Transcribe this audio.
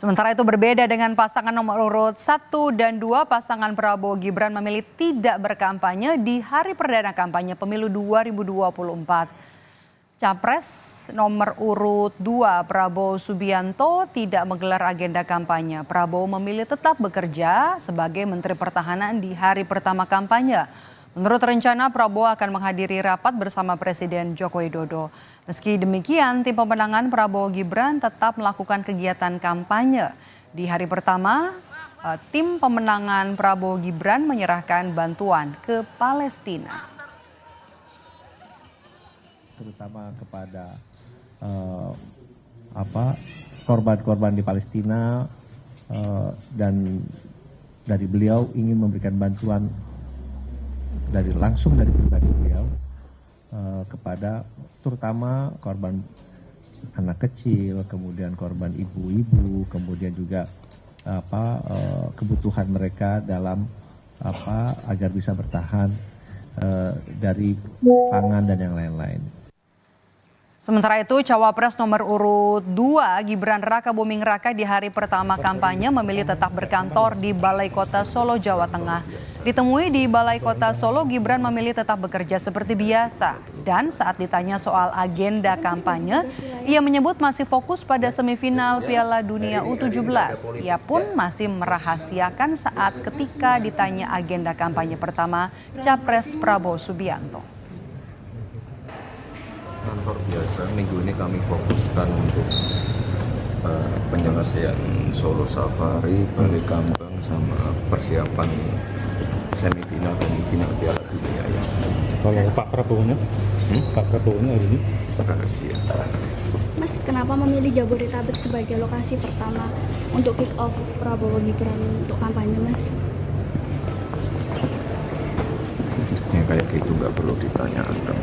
Sementara itu berbeda dengan pasangan nomor urut 1 dan 2, pasangan Prabowo Gibran memilih tidak berkampanye di hari perdana kampanye pemilu 2024. Capres nomor urut 2 Prabowo Subianto tidak menggelar agenda kampanye. Prabowo memilih tetap bekerja sebagai Menteri Pertahanan di hari pertama kampanye. Menurut rencana, Prabowo akan menghadiri rapat bersama Presiden Joko Widodo. Meski demikian, tim pemenangan Prabowo Gibran tetap melakukan kegiatan kampanye. Di hari pertama, tim pemenangan Prabowo Gibran menyerahkan bantuan ke Palestina. Terutama kepada korban-korban di Palestina, dan dari beliau ingin memberikan bantuan langsung dari pribadi beliau kepada terutama korban anak kecil, kemudian korban ibu-ibu, kemudian juga kebutuhan mereka dalam agar bisa bertahan dari pangan dan yang lain-lain. Sementara itu, Cawapres nomor urut 2 Gibran Rakabuming Raka di hari pertama kampanye memilih tetap berkantor di Balai Kota Solo, Jawa Tengah. Ditemui di Balai Kota Solo, Gibran memilih tetap bekerja seperti biasa. Dan saat ditanya soal agenda kampanye, ia menyebut masih fokus pada semifinal Piala Dunia U17. Ia pun masih merahasiakan saat ketika ditanya agenda kampanye pertama Capres Prabowo Subianto. Kantor biasa, minggu ini kami fokuskan untuk penyelesaian Solo Safari, Balai Kambang, sama persiapan semifinal dan final Piala Dunia ya. Kalau Pak Prabowo-nya? Pak Prabowo-nya hari ini? Rahasia. Mas, kenapa memilih Jabodetabek sebagai lokasi pertama untuk kick off Prabowo Gibran untuk kampanye, Mas? Ya kayak gitu nggak perlu ditanyakan.